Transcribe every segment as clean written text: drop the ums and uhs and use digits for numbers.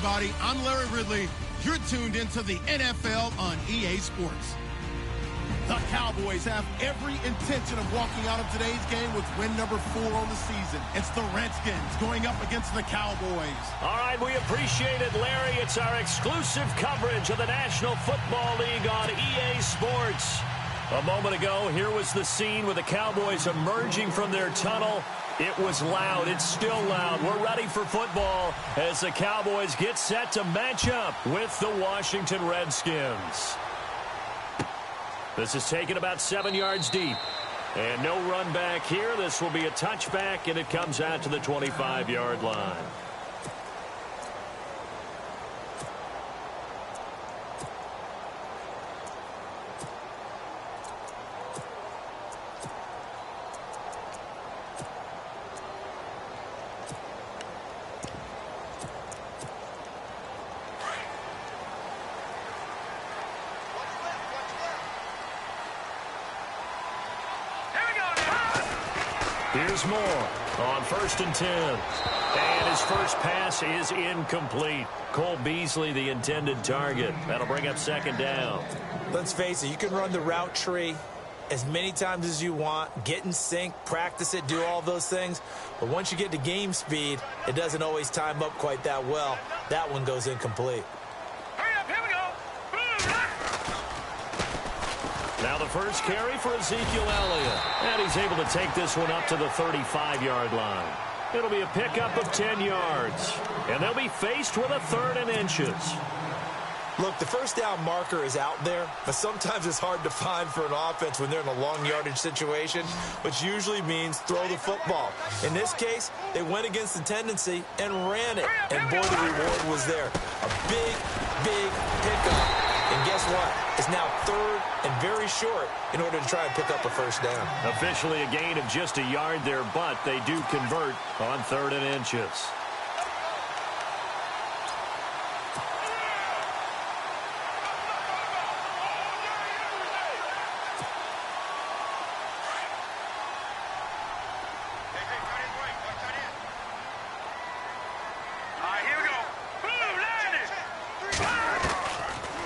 everybody. I'm Larry Ridley. You're tuned into the NFL on EA Sports. The Cowboys have every intention of walking out of today's game with win number 4 on the season. It's the Redskins going up against the Cowboys. All right, we appreciate it, Larry. It's our exclusive coverage of the National Football League on EA Sports. A moment ago, here was the scene with the Cowboys emerging from their tunnel. It was loud. It's still loud. We're ready for football as the Cowboys get set to match up with the Washington Redskins. This is taken about 7 yards deep. And no run back here. This will be a touchback, and it comes out to the 25-yard line. Here's Moore on 1st and 10. And his first pass is incomplete. Cole Beasley, the intended target. That'll bring up 2nd down. Let's face it, you can run the route tree as many times as you want, get in sync, practice it, do all those things. But once you get to game speed, it doesn't always time up quite that well. That one goes incomplete. Now the first carry for Ezekiel Elliott. And he's able to take this one up to the 35-yard line. It'll be a pickup of 10 yards. And they'll be faced with a 3rd and inches. Look, the first down marker is out there, but sometimes it's hard to find for an offense when they're in a long yardage situation, which usually means throw the football. In this case, they went against the tendency and ran it. And boy, the reward was there. A big, big pickup. And guess what? It's now 3rd and very short in order to try and pick up a first down. Officially a gain of just a yard there, but they do convert on 3rd and inches.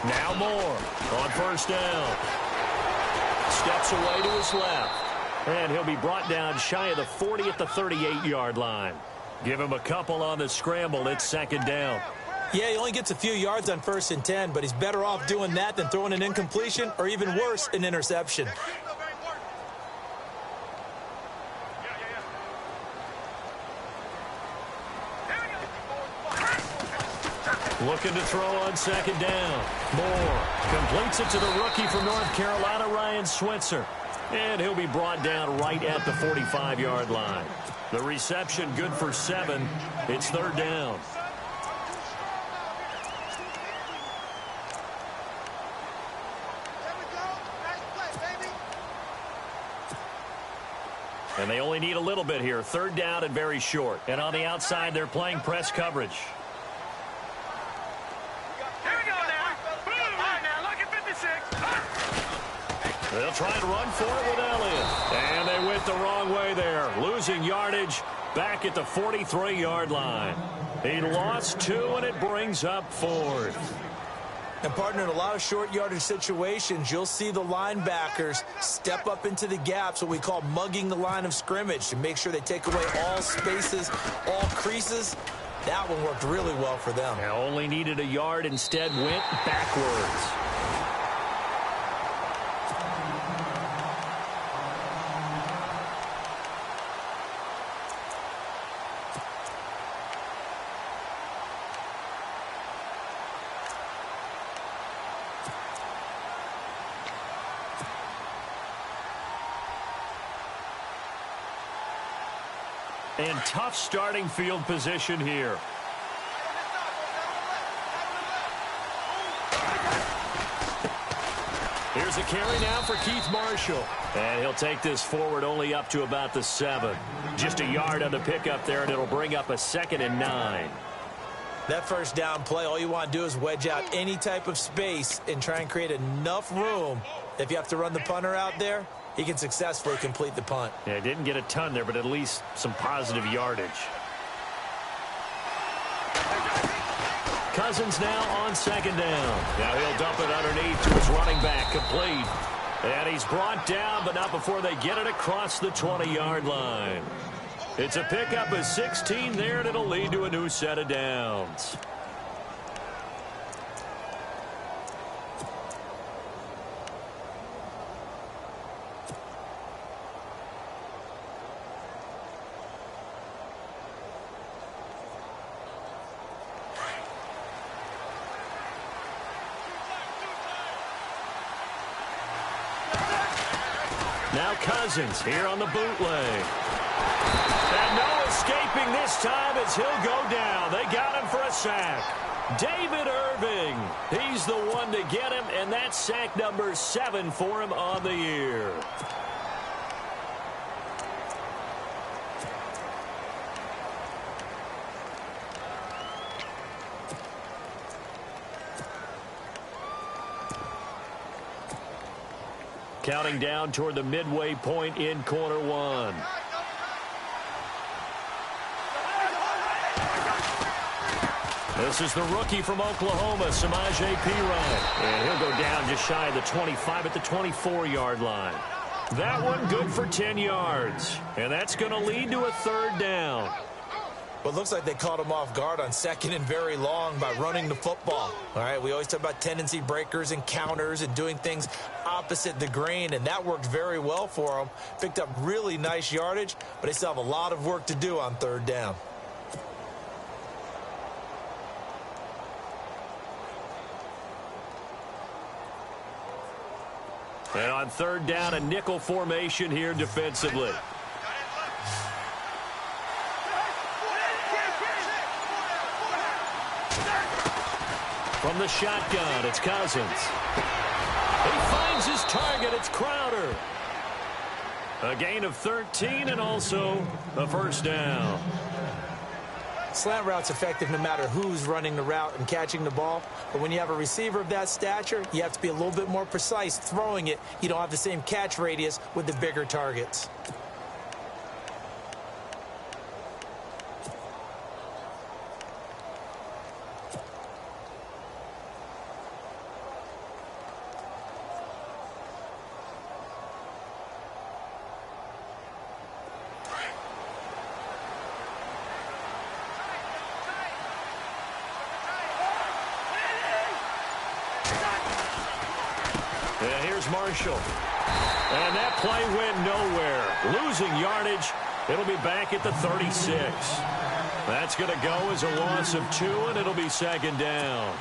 Now Moore on 1st down. Steps away to his left. And he'll be brought down shy of the 40 at the 38-yard line. Give him a couple on the scramble. It's 2nd down. Yeah, he only gets a few yards on 1st and 10, but he's better off doing that than throwing an incompletion or even worse, an interception. Looking to throw on 2nd down. Moore completes it to the rookie from North Carolina, Ryan Switzer. And he'll be brought down right at the 45-yard line. The reception good for 7. It's 3rd down. And they only need a little bit here. 3rd down and very short. And on the outside, they're playing press coverage. They'll try and run for it with Elliott. And they went the wrong way there. Losing yardage back at the 43-yard line. He lost 2, and it brings up 4th. And, partner, in a lot of short yardage situations, you'll see the linebackers step up into the gaps, what we call mugging the line of scrimmage, to make sure they take away all spaces, all creases. That one worked really well for them. Now only needed a yard, instead went backwards. And tough starting field position here. Here's a carry now for Keith Marshall. And he'll take this forward only up to about the 7. Just a yard on the pickup there, and it'll bring up a 2nd and 9. That first down play, all you want to do is wedge out any type of space and try and create enough room. If you have to run the punter out there, he can successfully complete the punt. Yeah, didn't get a ton there, but at least some positive yardage. Cousins now on second down. Now he'll dump it underneath to his running back, complete. And he's brought down, but not before they get it across the 20-yard line. It's a pickup of 16 there, and it'll lead to a new set of downs. Now Cousins here on the bootleg. And no escaping this time as he'll go down. They got him for a sack. David Irving, he's the one to get him, and that's sack number 7 for him on the year. Counting down toward the midway point in quarter one. This is the rookie from Oklahoma, Samaje Perine. And he'll go down just shy of the 25 at the 24-yard line. That one good for 10 yards. And that's going to lead to a third down. Well, it looks like they caught him off guard on second and very long by running the football. All right, we always talk about tendency breakers and counters and doing things opposite the grain, and that worked very well for them. Picked up really nice yardage, but they still have a lot of work to do on third down. And on third down, a nickel formation here defensively. From the shotgun, it's Cousins. He finds his target. It's Crowder. A gain of 13 and also a first down. Slant route's effective no matter who's running the route and catching the ball. But when you have a receiver of that stature, you have to be a little bit more precise throwing it. You don't have the same catch radius with the bigger targets. And here's Marshall. And that play went nowhere. Losing yardage. It'll be back at the 36. That's going to go as a loss of 2, and it'll be second down.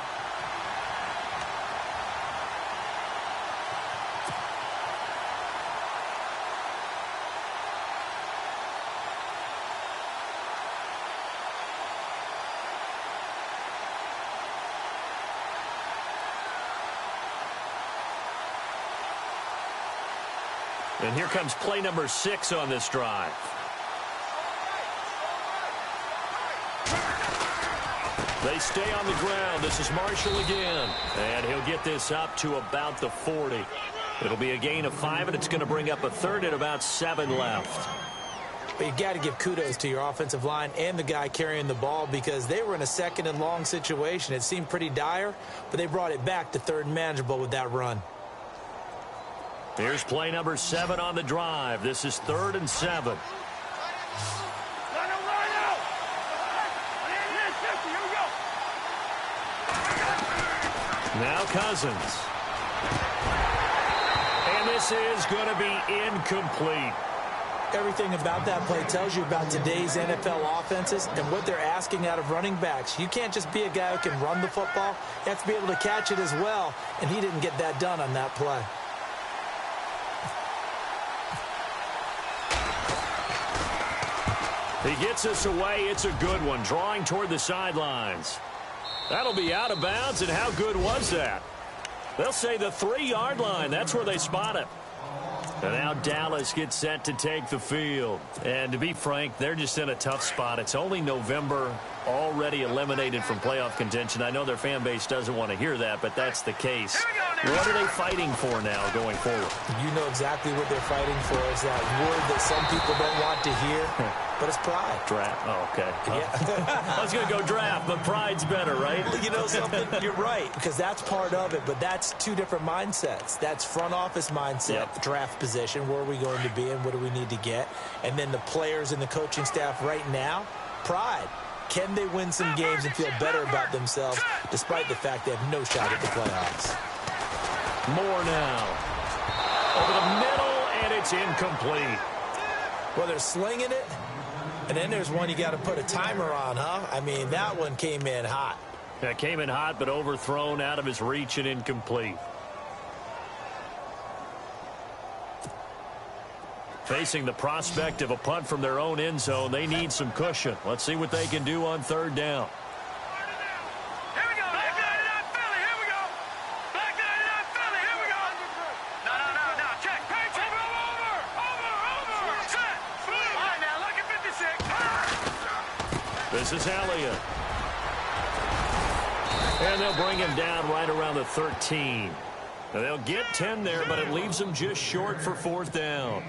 And here comes play number 6 on this drive. They stay on the ground. This is Marshall again. And he'll get this up to about the 40. It'll be a gain of 5, and it's going to bring up a third and about 7 left. But you got to give kudos to your offensive line and the guy carrying the ball because they were in a second and long situation. It seemed pretty dire, but they brought it back to third and manageable with that run. Here's play number 7 on the drive. This is 3rd and 7. Now Cousins. And this is going to be incomplete. Everything about that play tells you about today's NFL offenses and what they're asking out of running backs. You can't just be a guy who can run the football. You have to be able to catch it as well, and he didn't get that done on that play. He gets us away. It's a good one, drawing toward the sidelines. That'll be out of bounds, and how good was that? They'll say the 3-yard line. That's where they spot it. And now Dallas gets set to take the field. And to be frank, they're just in a tough spot. It's only November. already eliminated from playoff contention. I know their fan base doesn't want to hear that, but that's the case. What are they fighting for now going forward? You know exactly what they're fighting for. Is that word that some people don't want to hear, but it's pride. Draft. Oh, okay. Yeah. I was going to go draft, but pride's better, right? You know something? You're right, because that's part of it, but that's two different mindsets. That's front office mindset, draft position, where are we going to be and what do we need to get? And then the players and the coaching staff right now, pride. Can they win some games and feel better about themselves despite the fact they have no shot at the playoffs? More now. Over the middle, and it's incomplete. Well, they're slinging it, and then there's one you got to put a timer on, huh? I mean, that one came in hot. That came in hot, but overthrown, out of his reach, and incomplete. Facing the prospect of a punt from their own end zone, they need some cushion. Let's see what they can do on third down. Here we go. Back 99 Philly. Here we go. Back 99 Philly. Here we go. No. Check. Page over. Set. All right, now look at 56. This is Elliott. And they'll bring him down right around the 13. Now they'll get 10 there, but it leaves them just short for fourth down.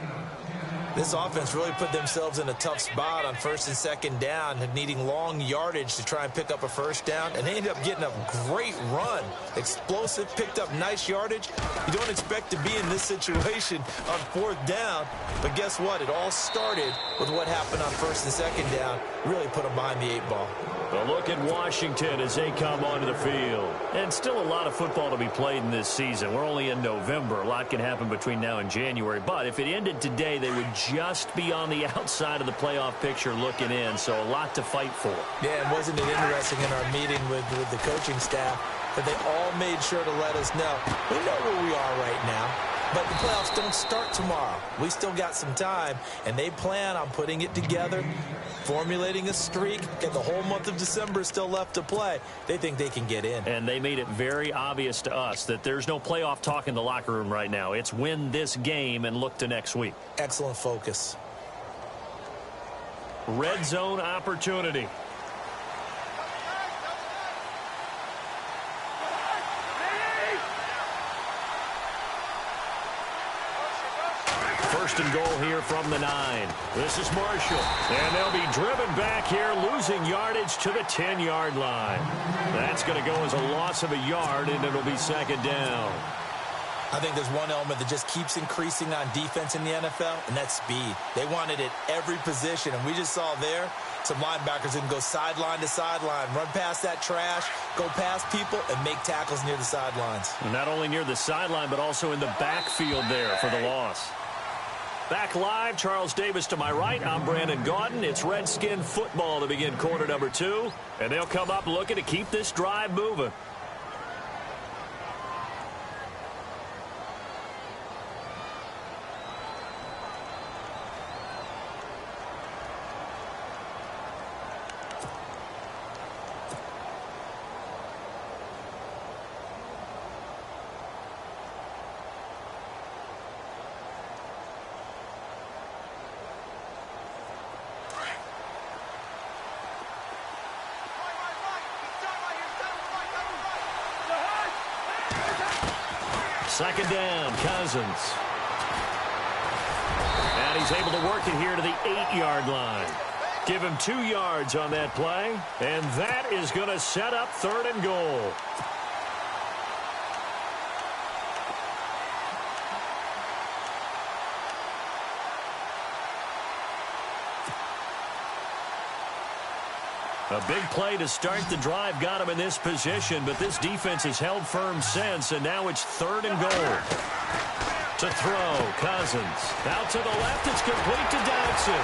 This offense really put themselves in a tough spot on first and second down, needing long yardage to try and pick up a first down, and they ended up getting a great run. Explosive, picked up nice yardage. You don't expect to be in this situation on fourth down, but guess what? It all started with what happened on first and second down. Really put them behind the 8 ball. A look at Washington as they come onto the field. And still a lot of football to be played in this season. We're only in November. A lot can happen between now and January. But if it ended today, they would just be on the outside of the playoff picture looking in. So a lot to fight for. Yeah, and wasn't it interesting in our meeting with the coaching staff that they all made sure to let us know, we know where we are right now, but the playoffs don't start tomorrow. We still got some time, and they plan on putting it together, formulating a streak, get the whole month of December still left to play. They think they can get in. And they made it very obvious to us that there's no playoff talk in the locker room right now. It's win this game and look to next week. Excellent focus. Red zone opportunity. First and goal here from the 9. This is Marshall. And they'll be driven back here, losing yardage to the 10-yard line. That's going to go as a loss of a yard, and it'll be second down. I think there's one element that just keeps increasing on defense in the NFL, and that's speed. They want it at every position, and we just saw there some linebackers that can go sideline to sideline, run past that trash, go past people, and make tackles near the sidelines. Not only near the sideline, but also in the backfield there for the loss. Back live, Charles Davis to my right. I'm Brandon Gaudin. It's Redskin football to begin quarter number 2. And they'll come up looking to keep this drive moving. Second down, Cousins. And he's able to work it here to the 8-yard line. Give him 2 yards on that play. And that is going to set up third and goal. A big play to start the drive got him in this position, but this defense has held firm since, and now it's third and goal. To throw, Cousins. Out to the left, it's complete to Dodson.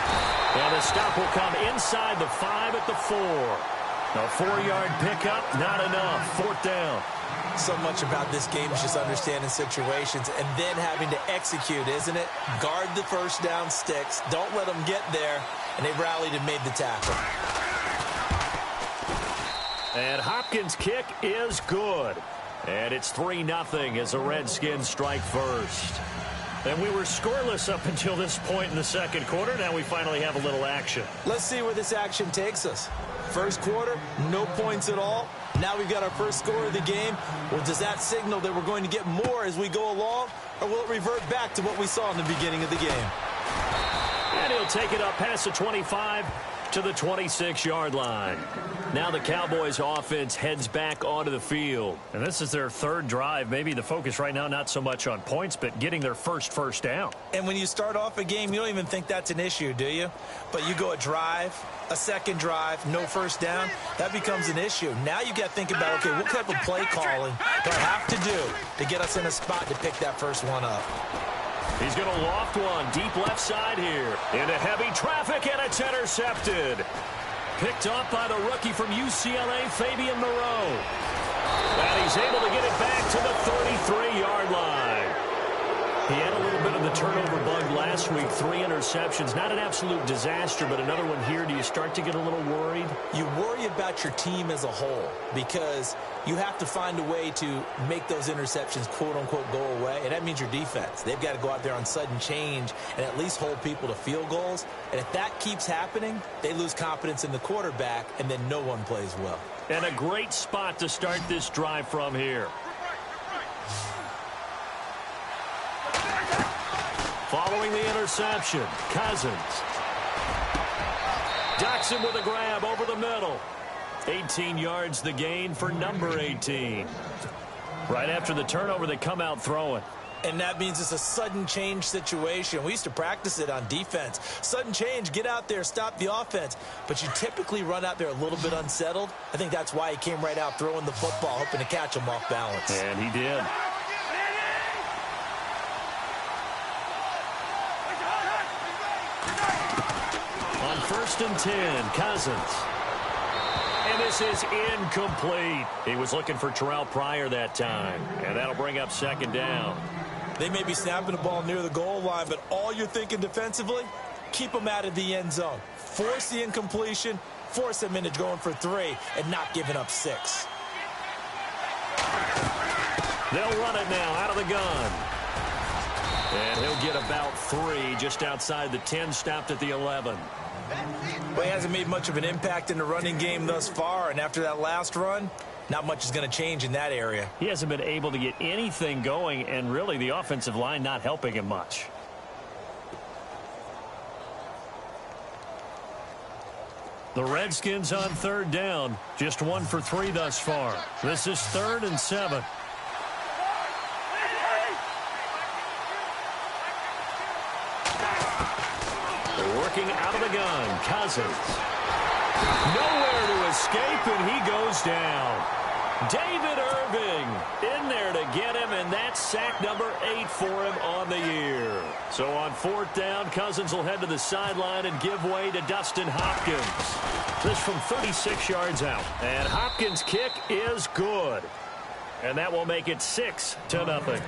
And the stop will come inside the 5 at the 4. A 4-yard pickup, not enough. Fourth down. So much about this game is just understanding situations and then having to execute, isn't it? Guard the first down sticks. Don't let them get there. And they rallied and made the tackle. And Hopkins' kick is good. And it's 3-0 as the Redskins strike first. And we were scoreless up until this point in the second quarter. Now we finally have a little action. Let's see where this action takes us. First quarter, no points at all. Now we've got our first score of the game. Well, does that signal that we're going to get more as we go along, or will it revert back to what we saw in the beginning of the game? And he'll take it up past the 25 to the 26-yard line. Now the Cowboys offense heads back onto the field. And this is their third drive. Maybe the focus right now not so much on points, but getting their first down. And when you start off a game, you don't even think that's an issue, do you? But you go a drive, a second drive, no first down, that becomes an issue. Now you got to think about, okay, what type of play calling do I have to do to get us in a spot to pick that first one up? He's going to loft one deep left side here. Into heavy traffic, and it's intercepted. Picked off by the rookie from UCLA, Fabian Moreau. And he's able to get it back to the 33-yard line. He had a little bit of the turnover bug last week, 3 interceptions. Not an absolute disaster, but another one here. Do you start to get a little worried? You worry about your team as a whole because you have to find a way to make those interceptions, quote-unquote, go away, and that means your defense. They've got to go out there on sudden change and at least hold people to field goals. And if that keeps happening, they lose confidence in the quarterback, and then no one plays well. And a great spot to start this drive from here. Following the interception, Cousins. Docks him with a grab over the middle. 18 yards the gain for number 18. Right after the turnover, they come out throwing. And that means it's a sudden change situation. We used to practice it on defense. Sudden change, get out there, stop the offense. But you typically run out there a little bit unsettled. I think that's why he came right out throwing the football, hoping to catch him off balance. And he did. On 1st and 10, Cousins. And this is incomplete. He was looking for Terrell Pryor that time. And that'll bring up 2nd down. They may be snapping the ball near the goal line, but all you're thinking defensively, keep them out of the end zone. Force the incompletion, force them into going for 3, and not giving up 6. They'll run it now out of the gun. And he'll get about 3 just outside the 10, stopped at the 11. Well, he hasn't made much of an impact in the running game thus far, and after that last run, not much is going to change in that area. He hasn't been able to get anything going, and really the offensive line not helping him much. The Redskins on 3rd down, just 1 for 3 thus far. This is 3rd and 7. Working out of the gun, Cousins. Nowhere to escape, and he goes down. David Irving in there to get him, and that's sack number 8 for him on the year. So on 4th down, Cousins will head to the sideline and give way to Dustin Hopkins. This from 36 yards out. And Hopkins' kick is good. And that will make it 6-0.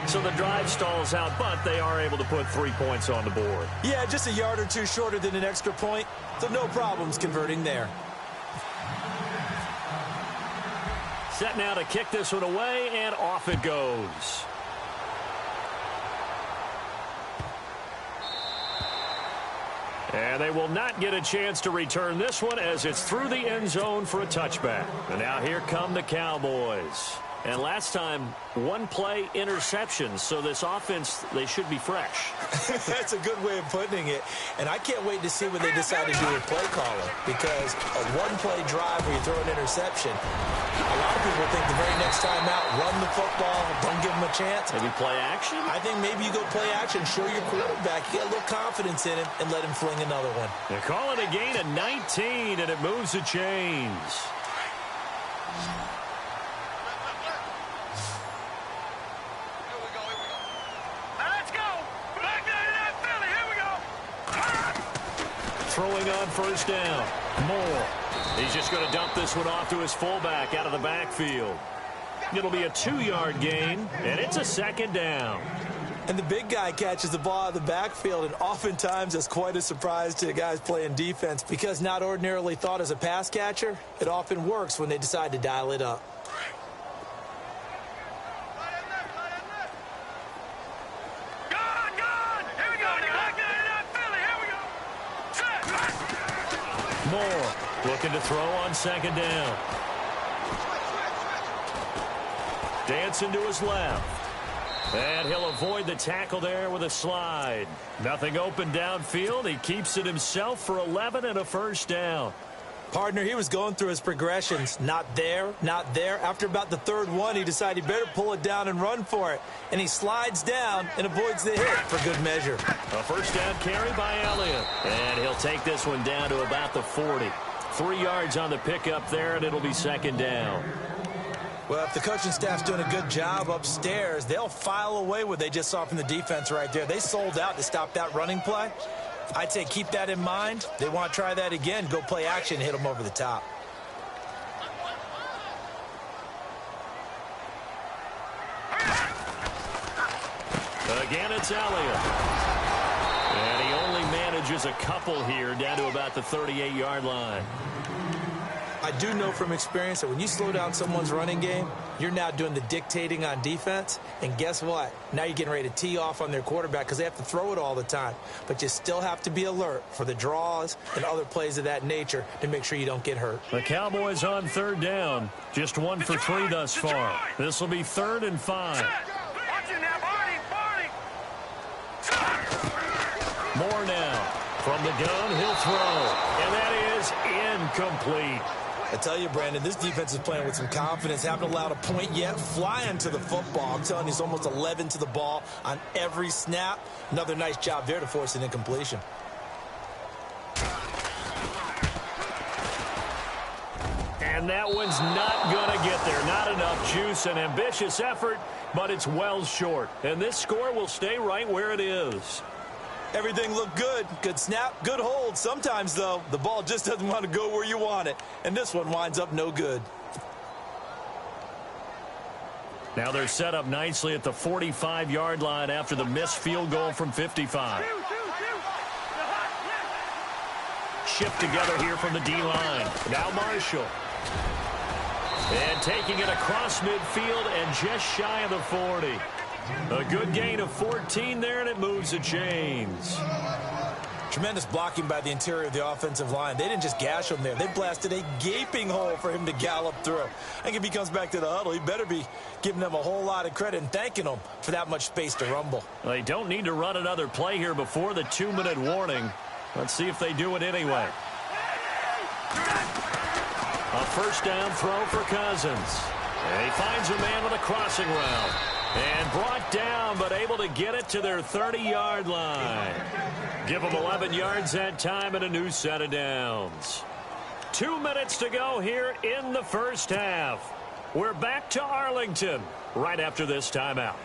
So the drive stalls out, but they are able to put 3 points on the board. Yeah, just a yard or 2 shorter than an extra point, so no problems converting there. Set now to kick this one away, and off it goes. And they will not get a chance to return this one as it's through the end zone for a touchback. And now here come the Cowboys. And last time, 1-play interceptions, so this offense, they should be fresh. That's a good way of putting it. And I can't wait to see when they decide to do a play calling, because a 1-play drive where you throw an interception, a lot of people think the very next time out, run the football, don't give them a chance. Maybe play action? I think maybe you go play action, show your quarterback, you get a little confidence in him, and let him fling another one. They call it a gain of 19, and it moves the chains. Throwing on 1st down. Moore. He's just going to dump this one off to his fullback out of the backfield. It'll be a 2-yard gain, and it's a 2nd down. And the big guy catches the ball out of the backfield, and oftentimes that's quite a surprise to the guys playing defense, because not ordinarily thought as a pass catcher, it often works when they decide to dial it up. Moore Looking to throw on second down. Dancing to his left. And he'll avoid the tackle there with a slide. Nothing open downfield. He keeps it himself for 11 and a first down. Partner, he was going through his progressions. Not there, not there. After about the third one, he decided he better pull it down and run for it. And he slides down and avoids the hit for good measure. A first down carry by Elliott. And he'll take this one down to about the 40. 3 yards on the pickup there, and it'll be second down. Well, if the coaching staff's doing a good job upstairs, they'll file away what they just saw from the defense right there. They sold out to stop that running play. I'd say keep that in mind. They want to try that again. Go play action, hit them over the top. Again, it's Elliott. And he only manages a couple here down to about the 38-yard line. I do know from experience that when you slow down someone's running game, you're now doing the dictating on defense. And guess what? Now you're getting ready to tee off on their quarterback because they have to throw it all the time. But you still have to be alert for the draws and other plays of that nature to make sure you don't get hurt. The Cowboys on third down. Just 1 for 3 thus far. This will be 3rd and 5. More now. From the gun, he'll throw. And that is incomplete. I tell you, Brandon, this defense is playing with some confidence. Haven't allowed a point yet. Flying to the football. I'm telling you, he's almost 11 to the ball on every snap. Another nice job there to force an incompletion. And that one's not going to get there. Not enough juice. An ambitious effort, but it's well short. And this score will stay right where it is. Everything looked good. Good snap, good hold. Sometimes, though, the ball just doesn't want to go where you want it. And this one winds up no good. Now they're set up nicely at the 45-yard line after the missed field goal from 55. Shift together here from the D-line. Now Marshall. And taking it across midfield and just shy of the 40. A good gain of 14 there, and it moves the chains. Tremendous blocking by the interior of the offensive line. They didn't just gash him there. They blasted a gaping hole for him to gallop through. I think if he comes back to the huddle, he better be giving them a whole lot of credit and thanking them for that much space to rumble. They don't need to run another play here before the 2-minute warning. Let's see if they do it anyway. A first down throw for Cousins. And he finds a man with a crossing route. And brought down, but able to get it to their 30-yard line. Give them 11 yards that time and a new set of downs. 2 minutes to go here in the first half. We're back to Arlington right after this timeout.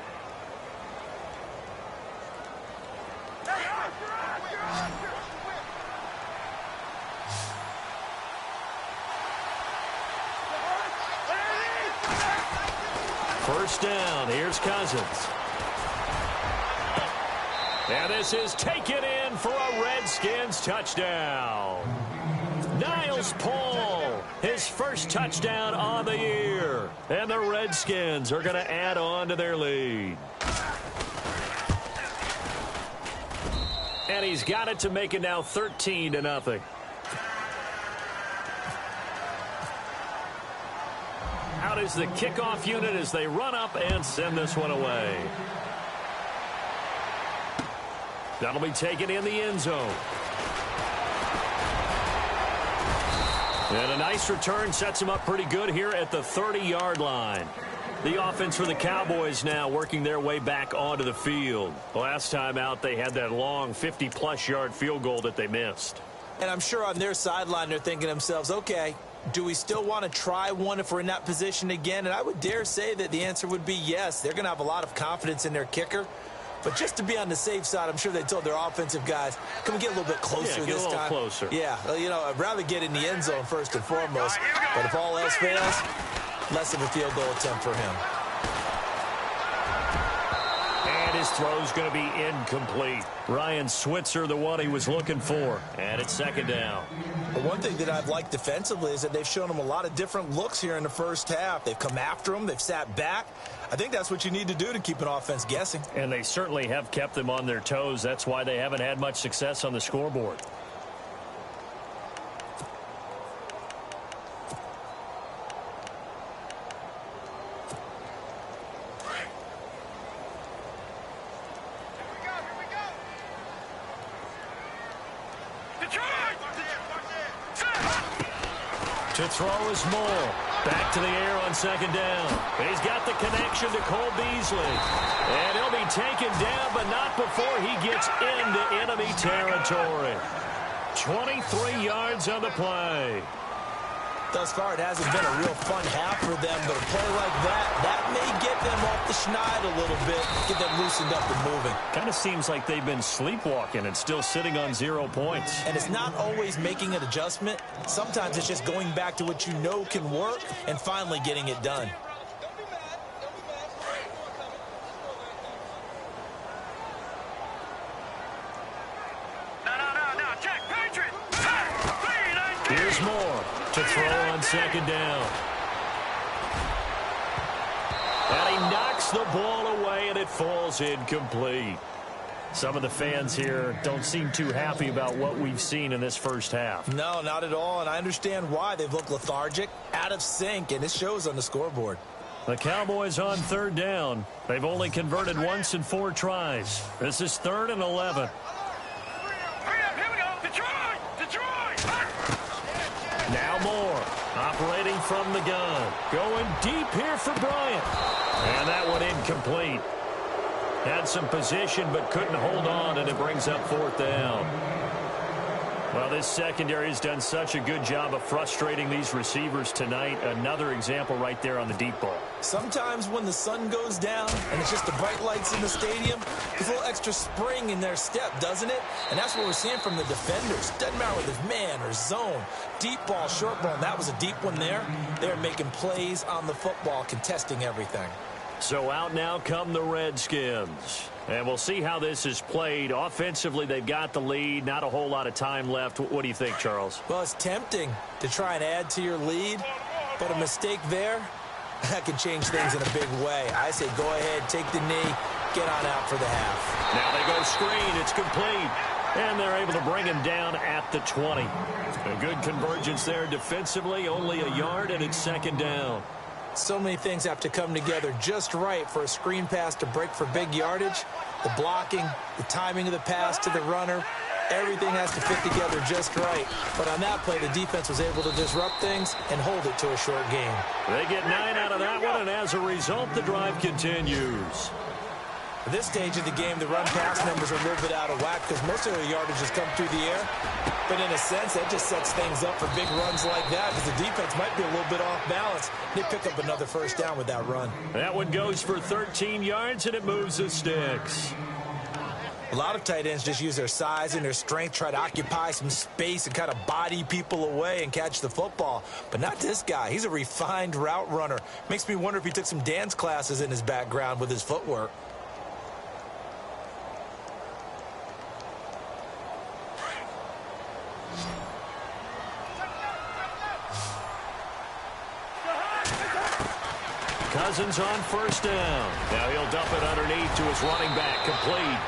First down, here's Cousins. And this is taken in for a Redskins touchdown. Niles Paul, his first touchdown on the year. And the Redskins are going to add on to their lead. And he's got it to make it now 13-0. Out is the kickoff unit as they run up and send this one away. That'll be taken in the end zone. And a nice return sets him up pretty good here at the 30-yard line. The offense for the Cowboys now working their way back onto the field. Last time out, they had that long 50-plus yard field goal that they missed. And I'm sure on their sideline they're thinking to themselves, okay, do we still want to try one if we're in that position again? And I would dare say that the answer would be yes. They're going to have a lot of confidence in their kicker. But just to be on the safe side, I'm sure they told their offensive guys, can we get a little bit closer this time? Closer. Yeah, you know, I'd rather get in the end zone first and foremost. But if all else fails, less of a field goal attempt for him. And his throw's going to be incomplete. Ryan Switzer, the one he was looking for. And it's second down. But one thing that I've liked defensively is that they've shown him a lot of different looks here in the first half. They've come after him. They've sat back. I think that's what you need to do to keep an offense guessing. And they certainly have kept them on their toes. That's why they haven't had much success on the scoreboard. To throw is Moore. Back to the air on second down. He's got the connection to Cole Beasley. And he'll be taken down, but not before he gets into enemy territory. 23 yards on the play. Thus far, it hasn't been a real fun half for them, but a play like that may get them off the schneid a little bit, get them loosened up and moving. Kind of seems like they've been sleepwalking and still sitting on 0 points. And it's not always making an adjustment. Sometimes it's just going back to what you know can work and finally getting it done. Here's Moore to throw on second down. And he knocks the ball away, and it falls incomplete. Some of the fans here don't seem too happy about what we've seen in this first half. No, not at all, and I understand why. They've looked lethargic, out of sync, and it shows on the scoreboard. The Cowboys on third down. They've only converted once in 4 tries. This is 3rd and 11. Now Moore, operating from the gun. Going deep here for Bryant. And that one incomplete. Had some position but couldn't hold on, and it brings up 4th down. Well, this secondary has done such a good job of frustrating these receivers tonight. Another example right there on the deep ball. Sometimes when the sun goes down and it's just the bright lights in the stadium, there's a little extra spring in their step, doesn't it? And that's what we're seeing from the defenders. Doesn't matter whether it's man or zone, deep ball, short ball, and that was a deep one there. They're making plays on the football, contesting everything. So out now come the Redskins. And we'll see how this is played. Offensively, they've got the lead. Not a whole lot of time left. What do you think, Charles? Well, it's tempting to try and add to your lead, but a mistake there, that can change things in a big way. I say go ahead, take the knee, get on out for the half. Now they go screen. It's complete. And they're able to bring him down at the 20. A good convergence there defensively. Only a yard, and it's 2nd down. So many things have to come together just right for a screen pass to break for big yardage. The blocking, the timing of the pass to the runner, everything has to fit together just right. But on that play, the defense was able to disrupt things and hold it to a short game. They get 9 out of that one, and as a result, the drive continues. At this stage of the game, the run-pass numbers are a little bit out of whack because most of the yardage has come through the air. But in a sense, that just sets things up for big runs like that because the defense might be a little bit off balance. They pick up another 1st down with that run. That one goes for 13 yards, and it moves the sticks. A lot of tight ends just use their size and their strength, try to occupy some space and kind of body people away and catch the football. But not this guy. He's a refined route runner. Makes me wonder if he took some dance classes in his background with his footwork. Cousins on 1st down. Now he'll dump it underneath to his running back, complete.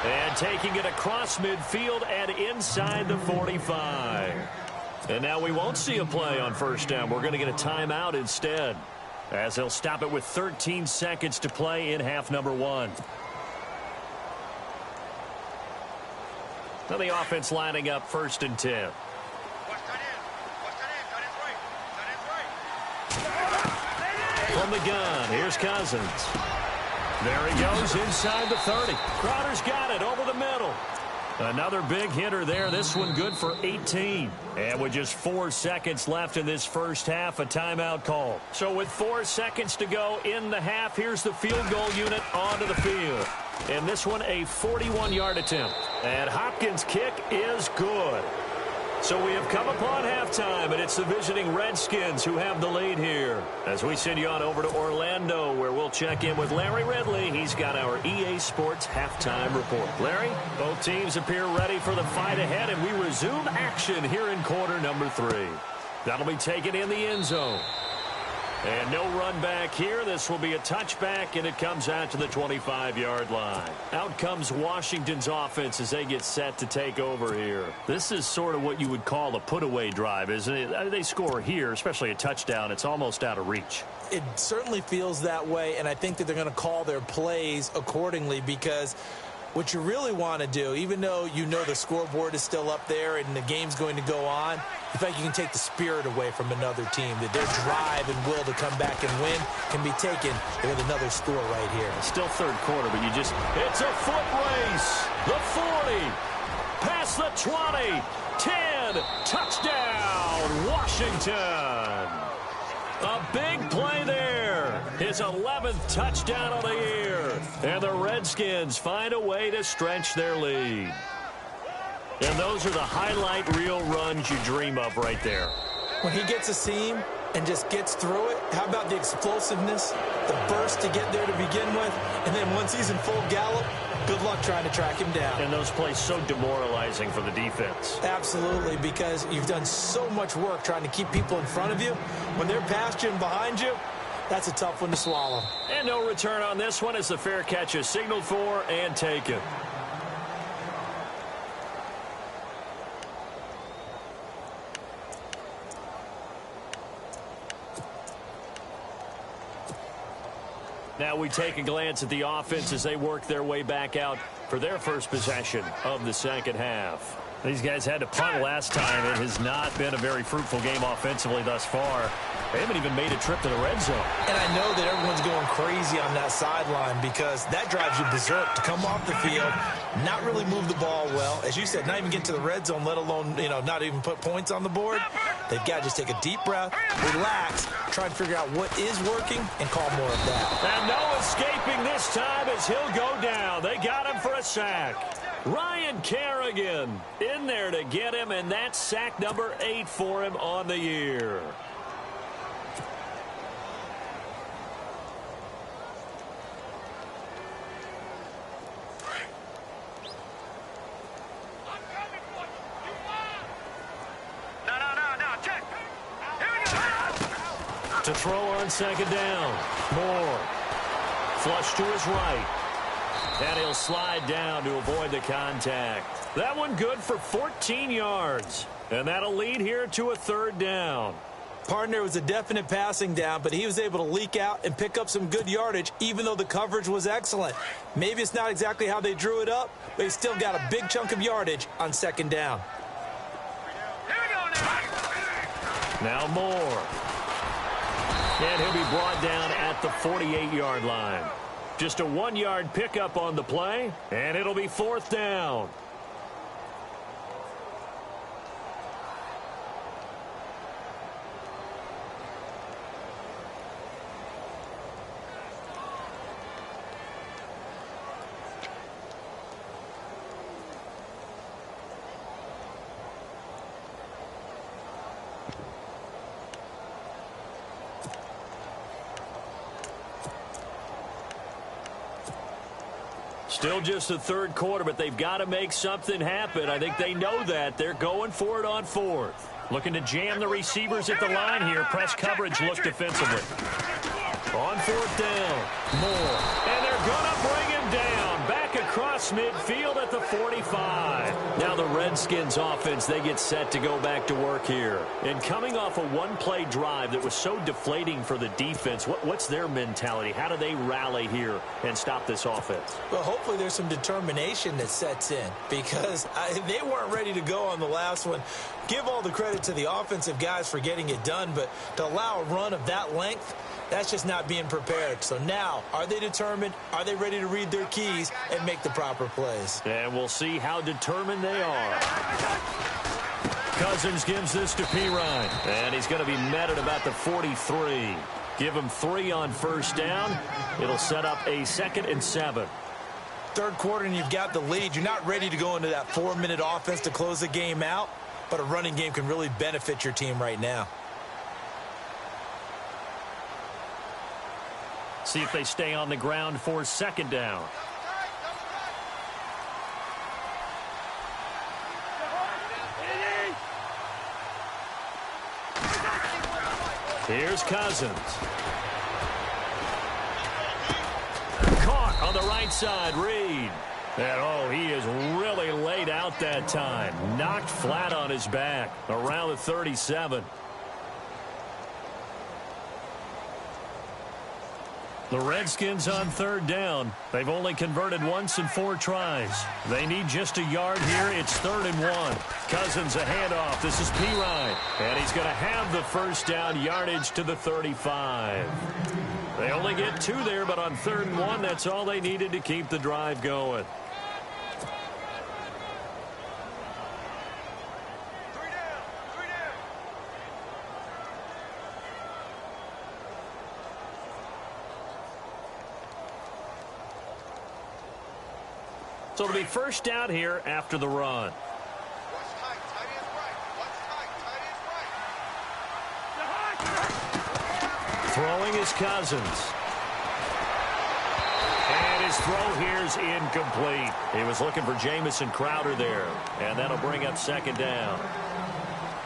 And taking it across midfield and inside the 45. And now we won't see a play on 1st down. We're going to get a timeout instead, as they'll stop it with 13 seconds to play in half number 1. Now the offense lining up 1st and 10. From the gun, here's Cousins. There he goes inside the 30. Crowder's got it over the middle. Another big hitter there. This one good for 18. And with just 4 seconds left in this first half, a timeout call. So with 4 seconds to go in the half, here's the field goal unit onto the field. And this one, a 41-yard attempt. And Hopkins' kick is good. So we have come upon halftime, and it's the visiting Redskins who have the lead here. As we send you on over to Orlando, where we'll check in with Larry Ridley. He's got our EA Sports halftime report. Larry, both teams appear ready for the fight ahead, and we resume action here in quarter number 3. That'll be taken in the end zone. And no run back here. This will be a touchback, and it comes out to the 25-yard line. Out comes Washington's offense as they get set to take over here. This is sort of what you would call a put-away drive, isn't it? They score here, especially a touchdown. It's almost out of reach. It certainly feels that way, and I think that they're going to call their plays accordingly because What you really want to do, even though you know the scoreboard is still up there and the game's going to go on, you feel like you can take the spirit away from another team, that their drive and will to come back and win can be taken with another score right here. It's still third quarter, but it's a foot race. The 40, past the 20, 10, touchdown, Washington. A big play there. His 11th touchdown of the year. And the Redskins find a way to stretch their lead. And those are the highlight reel runs you dream of right there. When he gets a seam and just gets through it, how about the explosiveness, the burst to get there to begin with, and then once he's in full gallop, good luck trying to track him down. And those plays so demoralizing for the defense. Absolutely, because you've done so much work trying to keep people in front of you. When they're past you and behind you, that's a tough one to swallow. And no return on this one as the fair catch is signaled for and taken. Now we take a glance at the offense as they work their way back out for their first possession of the second half. These guys had to punt last time. It has not been a very fruitful game offensively thus far. They haven't even made a trip to the red zone. And I know that everyone's going crazy on that sideline because that drives you berserk to come off the field, not really move the ball well. As you said, not even get to the red zone, let alone, not even put points on the board. They've got to just take a deep breath, relax, try and figure out what is working, and call more of that. And no escaping this time as he'll go down. They got him for a sack. Ryan Kerrigan in there to get him, and that's sack number 8 for him on the year. To throw on second down. Moore. Flush to his right. And he'll slide down to avoid the contact. That one good for 14 yards. And that'll lead here to a third down. Partner was a definite passing down, but he was able to leak out and pick up some good yardage, even though the coverage was excellent. Maybe it's not exactly how they drew it up, but he still got a big chunk of yardage on second down. Now Moore. And he'll be brought down at the 48-yard line. Just a 1-yard pickup on the play, and it'll be fourth down. Still just the third quarter, but they've got to make something happen. I think they know that. They're going for it on fourth. Looking to jam the receivers at the line here. Press coverage look defensively. On fourth down, Moore. And they're going to bring him down. Back across midfield at the 45. Now the Redskins offense, they get set to go back to work here. And coming off a one-play drive that was so deflating for the defense, what's their mentality? How do they rally here and stop this offense? Well, hopefully there's some determination that sets in because they weren't ready to go on the last one. Give all the credit to the offensive guys for getting it done, but to allow a run of that length, that's just not being prepared. So now, are they determined? Are they ready to read their keys and make the proper plays? And we'll see how determined they are. Cousins gives this to Pirine. And he's going to be met at about the 43. Give him 3 on first down. It'll set up a 2nd and 7. Third quarter and you've got the lead. You're not ready to go into that 4-minute offense to close the game out, but a running game can really benefit your team right now. See if they stay on the ground for second down. Here's Cousins. Caught on the right side, Reed. And, he is really laid out that time. Knocked flat on his back around the 37. The Redskins on third down. They've only converted once in 4 tries. They need just a yard here. It's 3rd and 1. Cousins a handoff. This is Pirine. And he's going to have the first down, yardage to the 35. They only get 2 there, but on 3rd and 1, that's all they needed to keep the drive going. So it'll be first down here after the run. Throwing is Cousins. And his throw here is incomplete. He was looking for Jamison Crowder there. And that'll bring up 2nd down.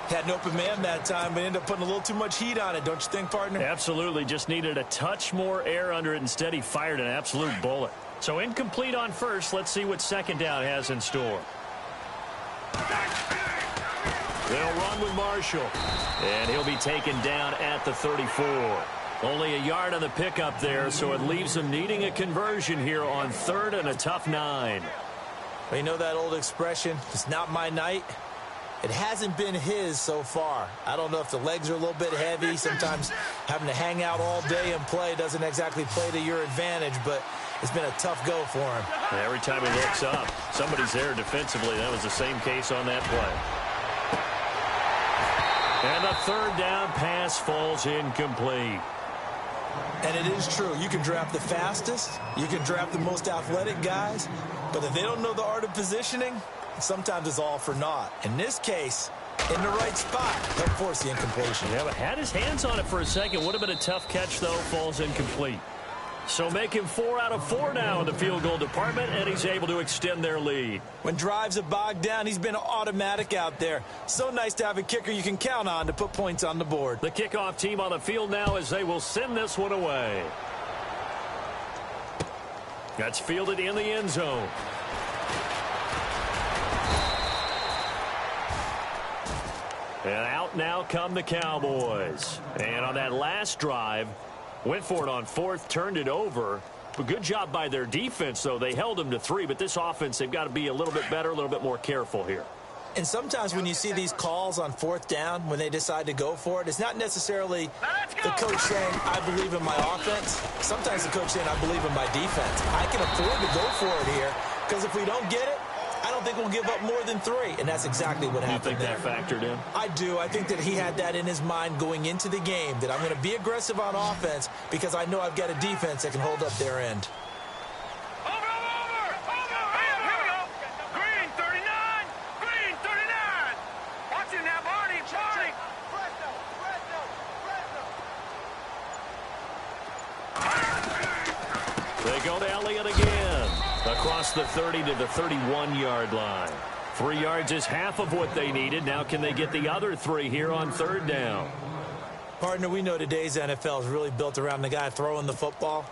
Had an open man that time, but ended up putting a little too much heat on it, don't you think, partner? Absolutely. Just needed a touch more air under it. Instead, he fired an absolute bullet. So incomplete on first. Let's see what 2nd down has in store. They'll run with Marshall. And he'll be taken down at the 34. Only a yard on the pickup there, so it leaves them needing a conversion here on 3rd and a tough 9. Well, you know that old expression, it's not my night? It hasn't been his so far. I don't know if the legs are a little bit heavy. Sometimes having to hang out all day and play doesn't exactly play to your advantage, but it's been a tough go for him. And every time he looks up, somebody's there defensively. That was the same case on that play. And the 3rd down pass falls incomplete. And it is true. You can draft the fastest. You can draft the most athletic guys. But if they don't know the art of positioning, sometimes it's all for naught. In this case, in the right spot, they'll force the incompletion. Yeah, but had his hands on it for a second. Would have been a tough catch, though. Falls incomplete. So make him 4 out of 4 now in the field goal department, and he's able to extend their lead. When drives are bogged down, he's been automatic out there. So nice to have a kicker you can count on to put points on the board. The kickoff team on the field now as they will send this one away. That's fielded in the end zone. And out now come the Cowboys. And on that last drive, went for it on 4th, turned it over. But good job by their defense, though. They held them to 3, but this offense, they've got to be a little bit better, a little bit more careful here. And sometimes when you see these calls on 4th down, when they decide to go for it, it's not necessarily the coach saying, I believe in my offense. Sometimes the coach saying, I believe in my defense. I can afford to go for it here, because if we don't get it, I don't think we'll give up more than 3, and that's exactly what happened there. You think that factored in? I do. I think that he had that in his mind going into the game, that I'm going to be aggressive on offense because I know I've got a defense that can hold up their end. Over! Here we go. Green 39. Green 39. Watch it now, Barney. They go to Elliott again. Across the 30 to the 31-yard line. 3 yards is half of what they needed. Now can they get the other 3 here on 3rd down? Partner, we know today's NFL is really built around the guy throwing the football.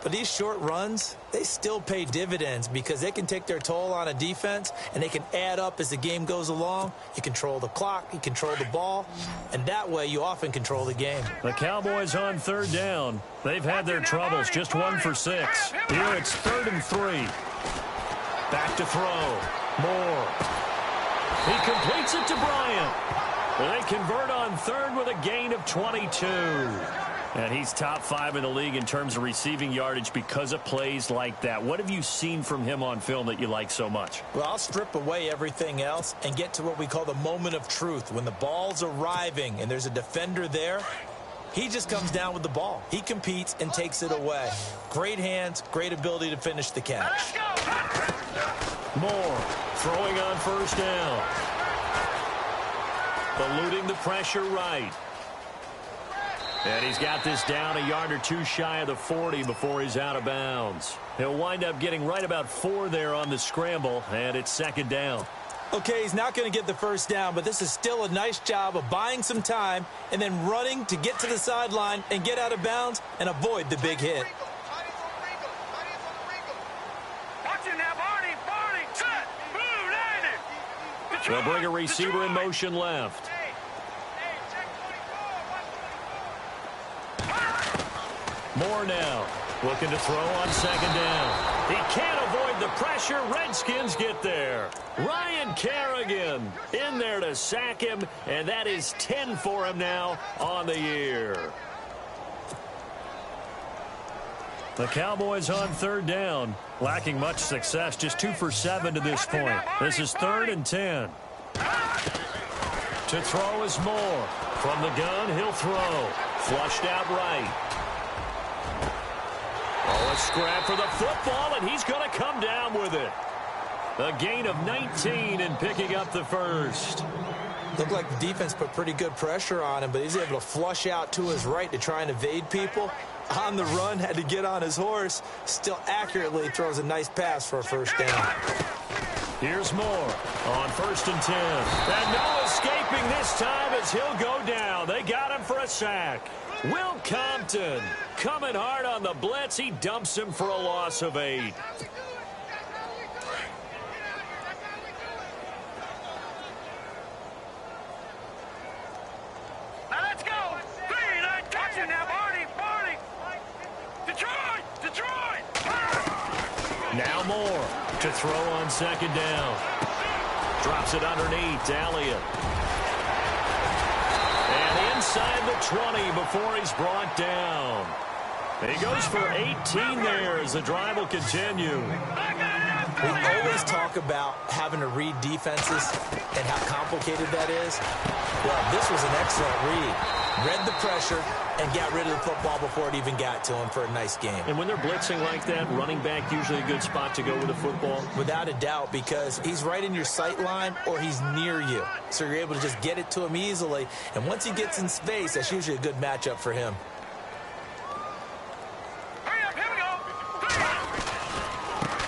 But these short runs, they still pay dividends because they can take their toll on a defense and they can add up as the game goes along. You control the clock, you control the ball, and that way you often control the game. The Cowboys on 3rd down. They've had their troubles, just 1 for 6. Here it's 3rd and 3. Back to throw. Moore. He completes it to Bryant. Well, they convert on 3rd with a gain of 22. And he's top 5 in the league in terms of receiving yardage because of plays like that. What have you seen from him on film that you like so much? Well, I'll strip away everything else and get to what we call the moment of truth. When the ball's arriving and there's a defender there, he just comes down with the ball. He competes and takes it away. Great hands, great ability to finish the catch. Moore throwing on 1st down. Eluding the pressure right. And he's got this down a yard or 2 shy of the 40 before he's out of bounds. He'll wind up getting right about 4 there on the scramble, and it's 2nd down. Okay, he's not going to get the 1st down, but this is still a nice job of buying some time and then running to get to the sideline and get out of bounds and avoid the big hit. They'll bring a receiver in motion left. Moore now. Looking to throw on second down. He can't avoid the pressure. Redskins get there. Ryan Kerrigan in there to sack him, and that is 10 for him now on the year. The Cowboys on third down, lacking much success, just 2 for 7 to this point. This is 3rd and 10. To throw is Moore. From the gun, he'll throw. Flushed out right. Oh, a scrap for the football, and he's going to come down with it. A gain of 19 and picking up the first. Looked like the defense put pretty good pressure on him, but he's able to flush out to his right to try and evade people. On the run, had to get on his horse. Still accurately throws a nice pass for a first down. Here's Moore on 1st and 10. And no escaping this time as he'll go down. They got him for a sack. Will Compton coming hard on the blitz. He dumps him for a loss of 8. Now let's go. 3-9 touching now, Barney. Detroit. Now Moore to throw on second down. Drops it underneath to Elliott. And inside the 20 before he's brought down. He goes for 18 there as the drive will continue. We always talk about having to read defenses and how complicated that is. Well, this was an excellent read. Read the pressure and got rid of the football before it even got to him for a nice game. And when they're blitzing like that, running back usually a good spot to go with the football? Without a doubt, because he's right in your sight line or he's near you. So you're able to just get it to him easily. And once he gets in space, that's usually a good matchup for him. Hurry up, here we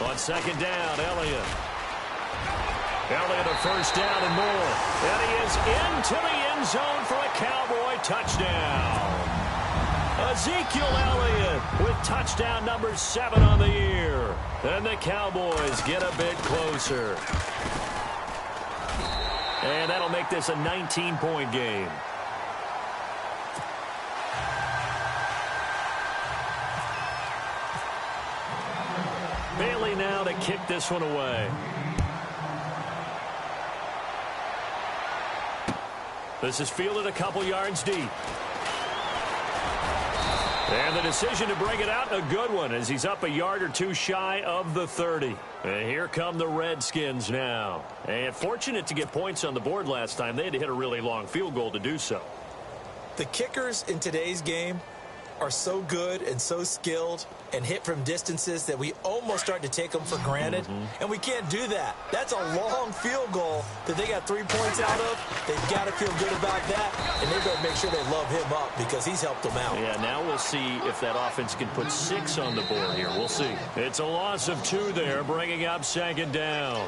go. On second down, Elliott. Elliott a first down and more. And he is into the end zone for a Cowboy touchdown. Ezekiel Elliott with touchdown number 7 on the year. And the Cowboys get a bit closer. And that'll make this a 19-point game. Bailey now to kick this one away. This is fielded a couple yards deep. And the decision to bring it out, a good one, as he's up a yard or two shy of the 30. And here come the Redskins now. And fortunate to get points on the board last time. They had to hit a really long field goal to do so. The kickers in today's game are so good and so skilled and hit from distances that we almost start to take them for granted. And we can't do that. That's a long field goal that they got 3 points out of. They've got to feel good about that, and they better make sure they love him up because he's helped them out. Yeah, now we'll see if that offense can put 6 on the board here. We'll see. It's a loss of 2 there, bringing up second down.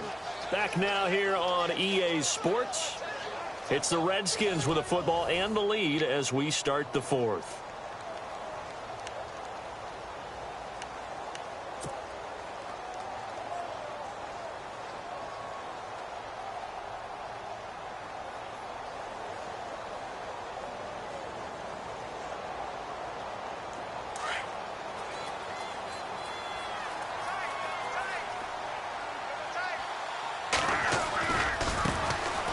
Back now here on EA Sports. It's the Redskins with a football and the lead as we start the 4th.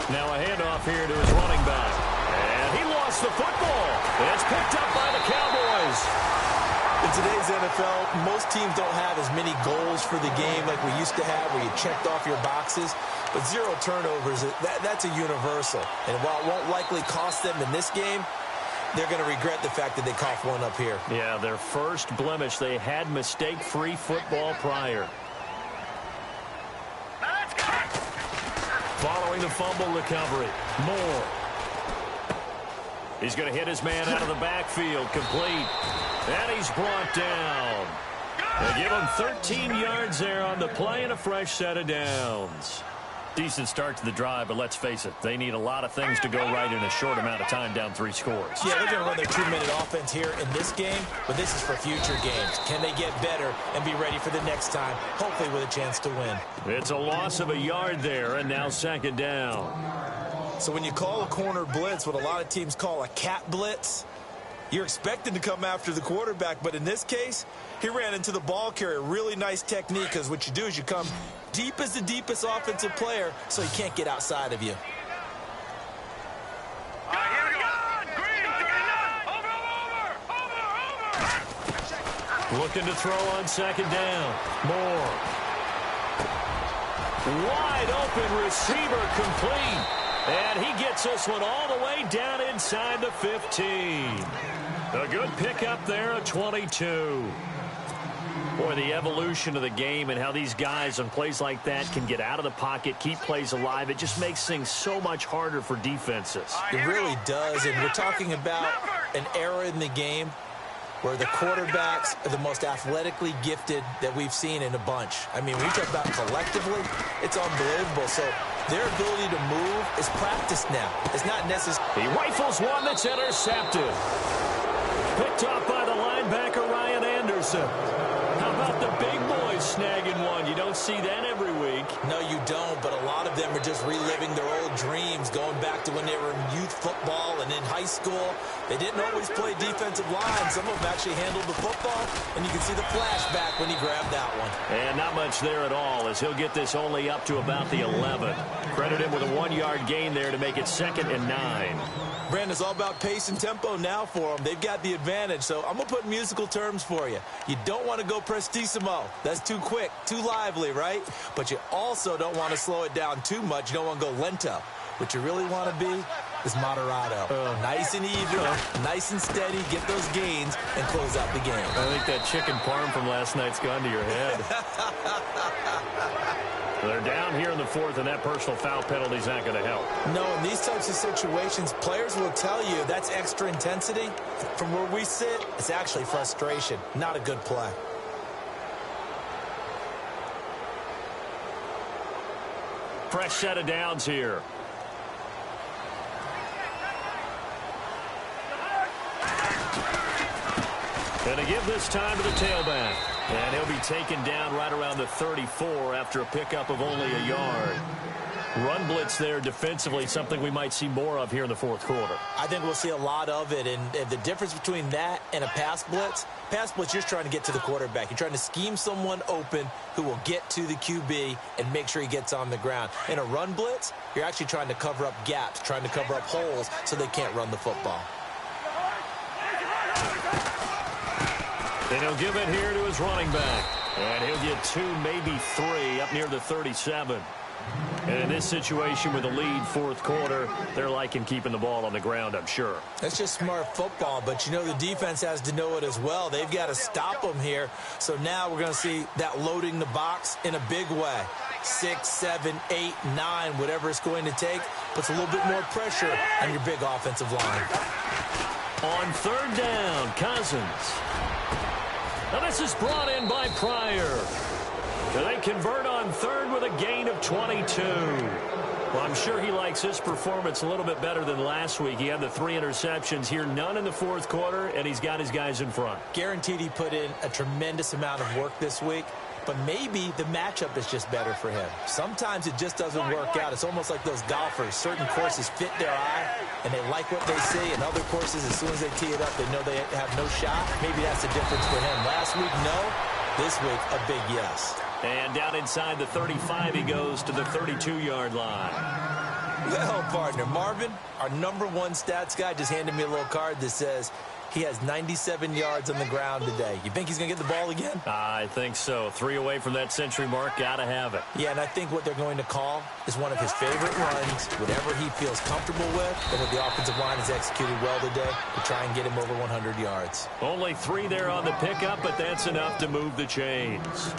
Now a handoff here to his running back. And he lost the football. It's picked up by the Cowboys. In today's NFL, most teams don't have as many goals for the game like we used to have where you checked off your boxes. But 0 turnovers, that's a universal. And while it won't likely cost them in this game, they're going to regret the fact that they coughed one up here. Yeah, their first blemish. They had mistake-free football prior. Following the fumble recovery, Moore. He's going to hit his man out of the backfield, complete. And he's brought down. They give him 13 yards there on the play and a fresh set of downs. Decent start to the drive, but let's face it, they need a lot of things to go right in a short amount of time, down 3 scores. Yeah, they're going to run their 2-minute offense here in this game, but this is for future games. Can they get better and be ready for the next time, hopefully with a chance to win? It's a loss of a yard there, and now second down. So when you call a corner blitz, what a lot of teams call a cat blitz, You're expected to come after the quarterback, but in this case, he ran into the ball carrier. Really nice technique, because what you do is you come deep as the deepest offensive player, so he can't get outside of you. Looking to throw on second down. Moore. Wide open receiver complete. And he gets this one all the way down inside the 15. A good pickup there, a 22. Boy, the evolution of the game and how these guys on plays like that can get out of the pocket, keep plays alive, it just makes things so much harder for defenses. It really does, and we're talking about an era in the game where the quarterbacks are the most athletically gifted that we've seen in a bunch. I mean, when you talk about collectively, it's unbelievable. So their ability to move is practiced now. It's not necessary. He rifles one that's intercepted. Picked off by the linebacker, Ryan Anderson. How about the big boys snagging one? You don't see that every week. No, you don't, but a lot of them are just reliving their old dreams, going back to when they were in youth football and in high school. They didn't always play defensive line. Some of them actually handled the football, and you can see the flashback when he grabbed that one. And not much there at all, as he'll get this only up to about the 11. Credit him with a 1-yard gain there to make it 2nd and 9. Brandon, it's all about pace and tempo now for them. They've got the advantage, so I'm going to put musical terms for you. You don't want to go prestissimo. That's too quick, too lively, right? But you also don't want to slow it down too much. You don't want to go lento. What you really want to be is moderato. Nice and even, nice and steady, get those gains, and close out the game. I think that chicken parm from last night's gone to your head. They're down here in the 4th, and that personal foul penalty is not going to help. No, in these types of situations, players will tell you that's extra intensity. From where we sit, it's actually frustration. Not a good play. Fresh set of downs here. Going to give this time to the tailback. And he'll be taken down right around the 34 after a pickup of only a yard. Run blitz there defensively, something we might see more of here in the 4th quarter. I think we'll see a lot of it, and the difference between that and a pass blitz, you're just trying to get to the quarterback. You're trying to scheme someone open who will get to the QB and make sure he gets on the ground. In a run blitz, you're actually trying to cover up gaps, trying to cover up holes so they can't run the football. Then he'll give it here to his running back. And he'll get 2, maybe 3 up near the 37. And in this situation with a lead 4th quarter, they're liking keeping the ball on the ground, I'm sure. That's just smart football, but you know the defense has to know it as well. They've got to stop them here. So now we're going to see that loading the box in a big way. 6, 7, 8, 9, whatever it's going to take, puts a little bit more pressure on your big offensive line. On 3rd down, Cousins. Now this is brought in by Pryor. They convert on 3rd with a gain of 22. Well, I'm sure he likes his performance a little bit better than last week. He had the 3 interceptions here, none in the 4th quarter, and he's got his guys in front. Guaranteed he put in a tremendous amount of work this week, but maybe the matchup is just better for him. Sometimes it just doesn't work out. It's almost like those golfers. Certain courses fit their eye, and they like what they see, and other courses, as soon as they tee it up, they know they have no shot. Maybe that's the difference for him. Last week, no. This week, a big yes. And down inside the 35, he goes to the 32-yard line. Well, partner, Marvin, our #1 stats guy, just handed me a little card that says he has 97 yards on the ground today. You think he's going to get the ball again? I think so. 3 away from that century mark. Got to have it. Yeah, and I think what they're going to call is one of his favorite runs, whatever he feels comfortable with, and what the offensive line has executed well today to try and get him over 100 yards. Only 3 there on the pickup, but that's enough to move the chains.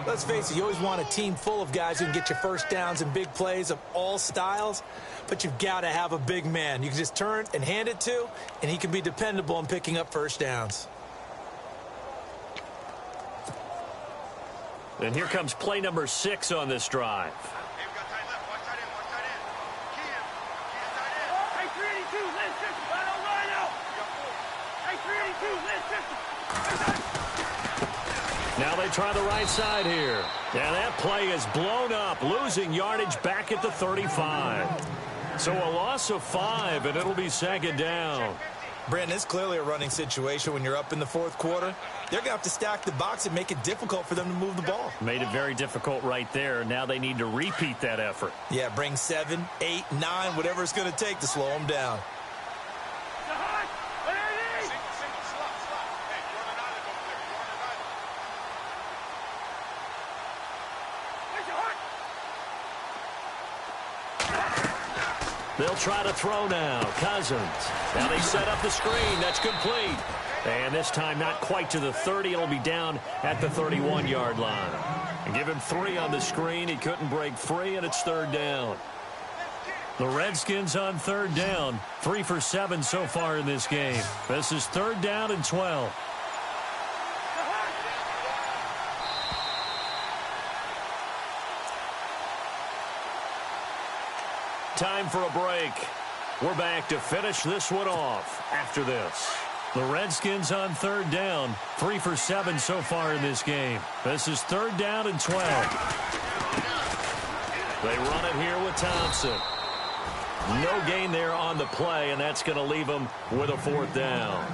Let's face it, you always want a team full of guys who can get you first downs and big plays of all styles, but you've got to have a big man you can just turn and hand it to, and he can be dependable in picking up first downs. And here comes play number 6 on this drive. Now they try the right side here. And that play is blown up, losing yardage back at the 35. So a loss of 5, and it'll be 2nd down. Brandon, it's clearly a running situation when you're up in the fourth quarter. They're going to have to stack the box and make it difficult for them to move the ball. Made it very difficult right there. Now they need to repeat that effort. Yeah, bring 7, 8, 9, whatever it's going to take to slow them down. They'll try to throw now. Cousins. Now they set up the screen. That's complete. And this time not quite to the 30. It'll be down at the 31-yard line. And give him 3 on the screen. He couldn't break free, and it's third down. The Redskins on third down. 3 for 7 so far in this game. This is third down and 12. Time for a break. We're back to finish this one off after this. The Redskins on third down. 3 for 7 so far in this game. This is third down and 12. They run it here with Thompson. No gain there on the play, and that's going to leave them with a fourth down.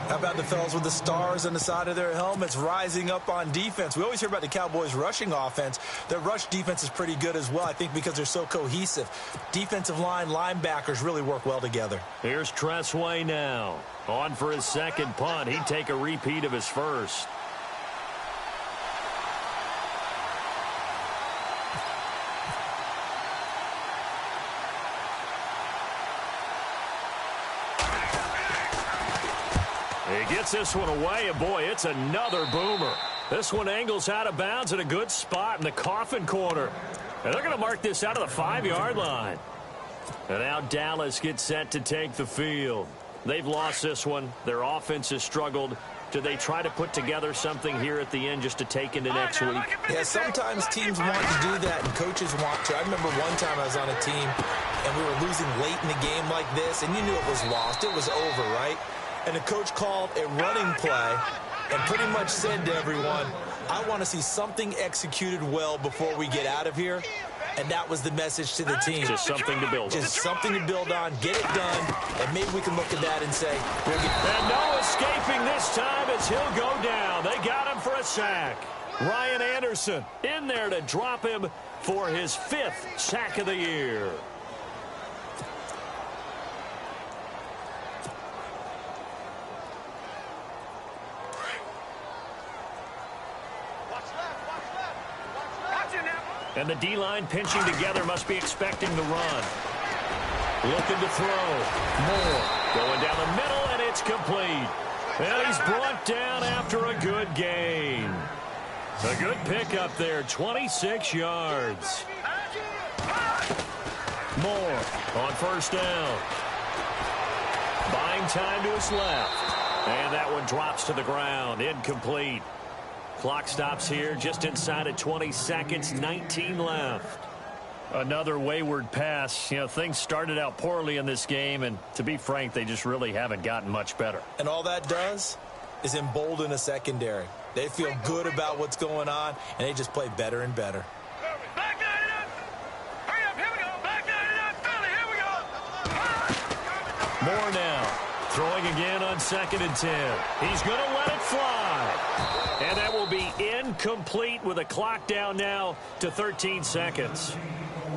How about the fellas with the stars on the side of their helmets rising up on defense? We always hear about the Cowboys' rushing offense. Their rush defense is pretty good as well, I think, because they're so cohesive. Defensive line, linebackers really work well together. Here's Tressway now. On for his second punt. He'd take a repeat of his first. He gets this one away, and boy, it's another boomer. This one angles out of bounds at a good spot in the coffin corner. And they're going to mark this out of the 5-yard line. And now Dallas gets set to take the field. They've lost this one. Their offense has struggled. Do they try to put together something here at the end just to take into next week? Yeah, sometimes teams want to do that, and coaches want to. I remember one time I was on a team, and we were losing late in the game like this, and you knew it was lost. It was over, right? And the coach called a running play and pretty much said to everyone, I want to see something executed well before we get out of here. And that was the message to the team. Just something to build on. Just something to build on, get it done, and maybe we can look at that and say, we'll get... And no escaping this time as he'll go down. They got him for a sack. Ryan Anderson in there to drop him for his 5th sack of the year. And the D-line pinching together must be expecting the run. Looking to throw. Moore going down the middle, and it's complete. And he's brought down after a good gain. A good pickup there, 26 yards. Moore on first down. Buying time to his left. And that one drops to the ground, incomplete. Clock stops here just inside of 20 seconds, 19 left. Another wayward pass. You know, things started out poorly in this game, and to be frank, they just really haven't gotten much better. And all that does is embolden a secondary. They feel good about what's going on, and they just play better and better. Back 99. Hurry up, here we go. Back 99, Philly, here we go. Moore now. Throwing again on 2nd and 10. He's going to let it fly. And that will be incomplete with a clock down now to 13 seconds.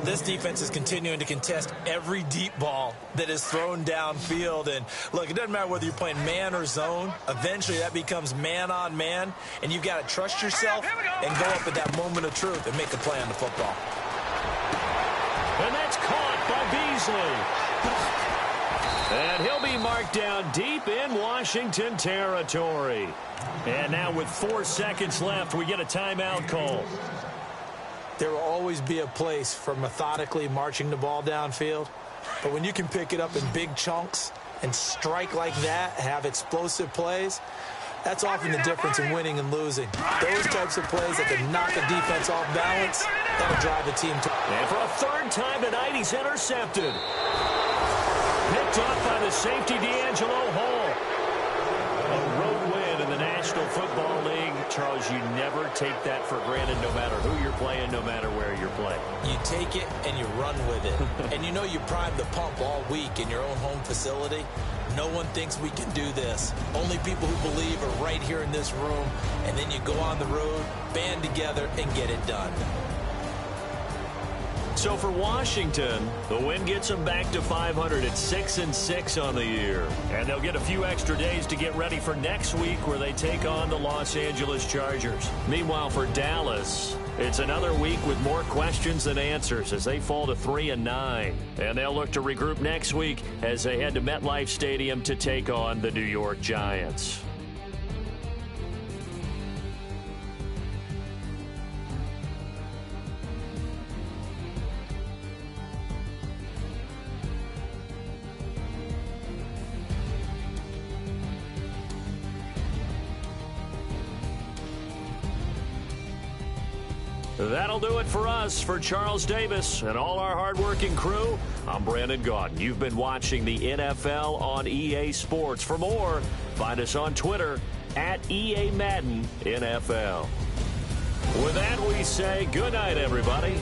This defense is continuing to contest every deep ball that is thrown downfield. And, look, it doesn't matter whether you're playing man or zone. Eventually, that becomes man-on-man, and you've got to trust yourself and go up at that moment of truth and make a play on the football. And that's caught by Beasley. And he'll be marked down deep in Washington territory. And now with 4 seconds left, we get a timeout call. There will always be a place for methodically marching the ball downfield. But when you can pick it up in big chunks and strike like that, have explosive plays, that's often the difference in winning and losing. Those types of plays that can knock a defense off balance, that'll drive the team to... And for a 3rd time tonight, he's intercepted. Picked off by the safety, D'Angelo Hall. A road win in the National Football League. Charles, you never take that for granted no matter who you're playing, no matter where you're playing. You take it and you run with it. And you know you primed the pump all week in your own home facility. no one thinks we can do this. Only people who believe are right here in this room. And then you go on the road, band together, and get it done. So for Washington, the win gets them back to 500 at 6-6 on the year. And they'll get a few extra days to get ready for next week where they take on the Los Angeles Chargers. Meanwhile, for Dallas, it's another week with more questions than answers as they fall to 3-9. And they'll look to regroup next week as they head to MetLife Stadium to take on the New York Giants. That'll do it for us. For Charles Davis and all our hardworking crew, I'm Brandon Gaudin. You've been watching the NFL on EA Sports. For more, find us on Twitter at EA Madden NFL. With that, we say good night, everybody.